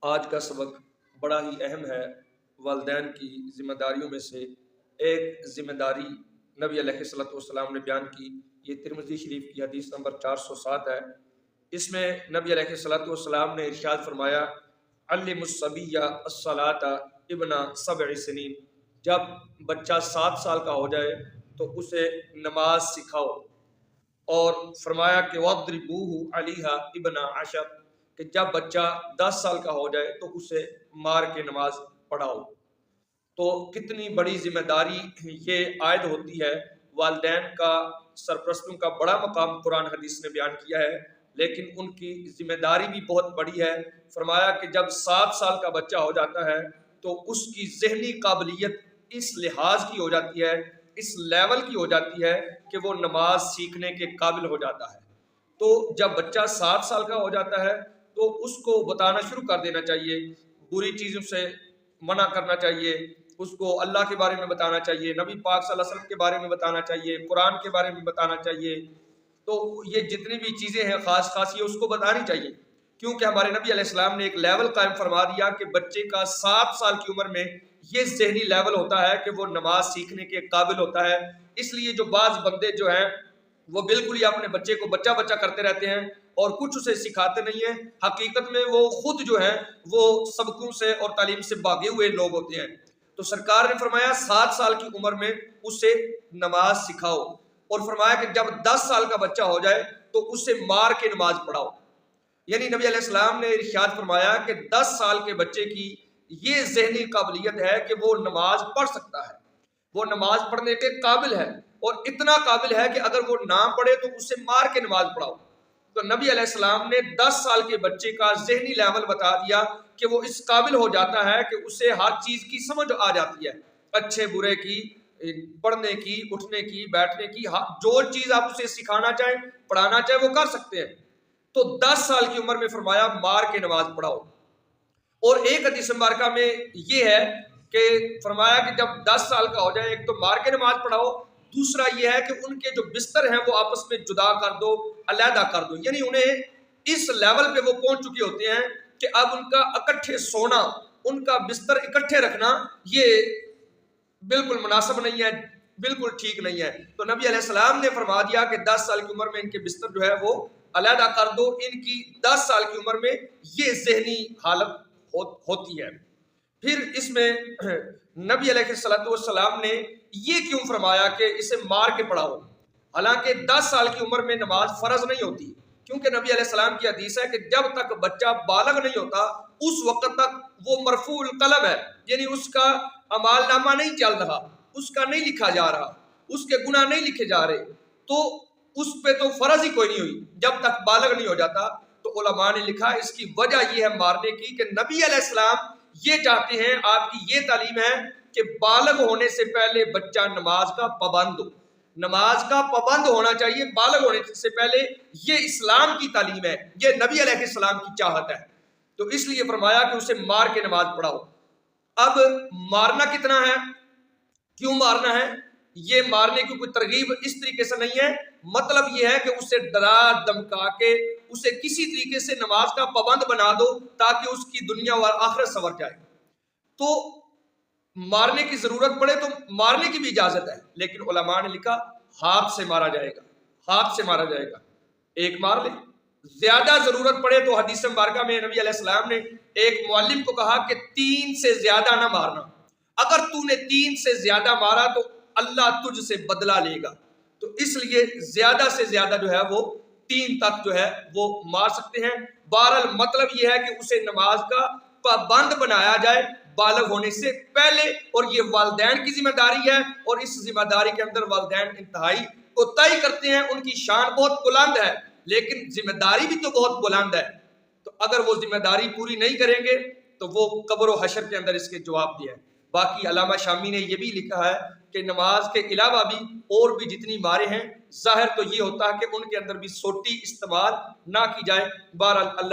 آج کا سبق بڑا ہی اہم ہے۔ والدین کی ذمہ داریوں میں سے ایک ذمہ داری نبی علیہ السلام نے بیان کی۔ یہ ترمذی شریف کی حدیث نمبر 407 ہے۔ اس میں نبی علیہ السلام نے ارشاد فرمایا، علم الصبی الصلاۃ ابن 7 سنین، جب بچہ 7 سال کا ہو جائے تو اسے نماز سکھاؤ۔ اور فرمایا کہ وَاضْرِبُوهُ عَلَيْهَا ابن 10، کہ جب بچہ 10 سال کا ہو جائے تو اسے مار کے نماز پڑھاؤ۔ تو کتنی بڑی ذمہ داری یہ عائد ہوتی ہے۔ والدین کا، سرپرستوں کا بڑا مقام قرآن حدیث نے بیان کیا ہے، لیکن ان کی ذمہ داری بھی بہت بڑی ہے۔ فرمایا کہ جب 7 سال کا بچہ ہو جاتا ہے تو اس کی ذہنی قابلیت اس لحاظ کی ہو جاتی ہے، اس لیول کی ہو جاتی ہے کہ وہ نماز سیکھنے کے قابل ہو جاتا ہے۔ تو جب بچہ 7 سال کا ہو جاتا ہے تو اس کو بتانا شروع کر دینا چاہیے، بری چیزوں سے منع کرنا چاہیے، اس کو اللہ کے بارے میں بتانا چاہیے، نبی پاک صلی اللہ علیہ وسلم کے بارے میں بتانا چاہیے، قرآن کے بارے میں بتانا چاہیے۔ تو یہ جتنی بھی چیزیں ہیں خاص یہ اس کو بتانی چاہیے، کیونکہ ہمارے نبی علیہ السلام نے ایک لیول قائم فرما دیا کہ بچے کا 7 سال کی عمر میں یہ ذہنی لیول ہوتا ہے کہ وہ نماز سیکھنے کے قابل ہوتا ہے۔ اس لیے جو بعض بندے جو ہیں وہ بالکل ہی اپنے بچے کو بچہ کرتے رہتے ہیں اور کچھ اسے سکھاتے نہیں ہیں، حقیقت میں وہ خود جو ہے وہ سبقوں سے اور تعلیم سے بھاگے ہوئے لوگ ہوتے ہیں۔ تو سرکار نے فرمایا 7 سال کی عمر میں اسے نماز سکھاؤ، اور فرمایا کہ جب 10 سال کا بچہ ہو جائے تو اسے مار کے نماز پڑھاؤ۔ یعنی نبی علیہ السلام نے ارشاد فرمایا کہ 10 سال کے بچے کی یہ ذہنی قابلیت ہے کہ وہ نماز پڑھ سکتا ہے، وہ نماز پڑھنے کے قابل ہے، اور اتنا قابل ہے کہ اگر وہ نہ پڑھے تو اسے مار کے نماز پڑھاؤ۔ تو نبی علیہ السلام نے 10 سال کے بچے کا ذہنی لیول بتا دیا کہ وہ اس قابل ہو جاتا ہے کہ اسے ہر چیز کی سمجھ آ جاتی ہے، اچھے برے کی، پڑھنے کی، اٹھنے کی، بیٹھنے کی، جو چیز آپ اسے سکھانا چاہیں، پڑھانا چاہیں، وہ کر سکتے ہیں۔ تو 10 سال کی عمر میں فرمایا مار کے نماز پڑھاؤ۔ اور ایک حدیث مبارکہ میں یہ ہے کہ فرمایا کہ جب 10 سال کا ہو جائے ایک تو مار کے نماز پڑھاؤ، دوسرا یہ ہے کہ ان کے جو بستر ہیں وہ آپس میں جدا کر دو، علیحدہ کر دو۔ یعنی انہیں اس لیول پہ وہ پہنچ چکے ہوتے ہیں کہ اب ان کا اکٹھے سونا، ان کا بستر اکٹھے رکھنا یہ بالکل مناسب نہیں ہے، بالکل ٹھیک نہیں ہے۔ تو نبی علیہ السلام نے فرما دیا کہ 10 سال کی عمر میں ان کے بستر جو ہے وہ علیحدہ کر دو۔ ان کی 10 سال کی عمر میں یہ ذہنی حالت ہوتی ہے۔ پھر اس میں نبی علیہ السلام نے یہ کیوں فرمایا کہ اسے مار کے پڑھاؤ؟ حالانکہ 10 سال کی عمر میں نماز فرض نہیں ہوتی، کیونکہ نبی علیہ السلام کی حدیث ہے کہ جب تک بچہ بالغ نہیں ہوتا اس وقت تک وہ مرفوع القلم ہے، یعنی اس کا اعمال نامہ نہیں چل رہا، اس کا نہیں لکھا جا رہا، اس کے گناہ نہیں لکھے جا رہے، تو اس پہ تو فرض ہی کوئی نہیں ہوئی جب تک بالغ نہیں ہو جاتا۔ تو علماء نے لکھا اس کی وجہ یہ ہے مارنے کی کہ نبی علیہ السلام یہ چاہتے ہیں، آپ کی یہ تعلیم ہے کہ بالغ ہونے سے پہلے بچہ نماز کا پابند ہو، نماز کا پابند ہونا چاہیے بالغ ہونے سے پہلے۔ یہ اسلام کی تعلیم ہے، یہ نبی علیہ السلام کی چاہت ہے۔ تو اس لیے فرمایا کہ اسے مار کے نماز پڑھاؤ۔ اب مارنا کتنا ہے، کیوں مارنا ہے؟ یہ مارنے کی کوئی ترغیب اس طریقے سے نہیں ہے، مطلب یہ ہے کہ اسے ڈرا دمکا کے اسے کسی طریقے سے نماز کا پابند بنا دو تاکہ اس کی دنیا اور آخرت سنور جائے۔ تو مارنے کی ضرورت پڑے تو مارنے کی بھی اجازت ہے، لیکن علماء نے لکھا ہاتھ سے مارا جائے گا، ہاتھ سے مارا جائے گا، ایک مار لے۔ زیادہ ضرورت پڑے تو حدیث مبارکہ میں نبی علیہ السلام نے ایک معلم کو کہا کہ 3 سے زیادہ نہ مارنا، اگر تو نے 3 سے زیادہ مارا تو اللہ تجھ سے بدلہ لے گا۔ تو اس لیے زیادہ سے زیادہ جو ہے وہ 3 تک جو ہے وہ مار سکتے ہیں۔ بہرحال مطلب یہ ہے کہ اسے نماز کا پابند بنایا جائے بالغ ہونے سے پہلے، اور یہ والدین کی ذمہ داری ہے، اور اس ذمہ داری کے اندر والدین انتہائی کوتاہی کرتے ہیں۔ ان کی شان بہت بلند ہے لیکن ذمہ داری بھی تو بہت بلند ہے، تو اگر وہ ذمہ داری پوری نہیں کریں گے تو وہ قبر و حشر کے اندر اس کے جواب دیا ہے۔ باقی علامہ شامی نے یہ بھی لکھا ہے کہ نماز کے علاوہ بھی اور بھی جتنی مارے ہیں، ظاہر تو یہ ہوتا ہے کہ ان کے اندر بھی سوٹی استعمال نہ کی جائے۔ بہرحال اللہ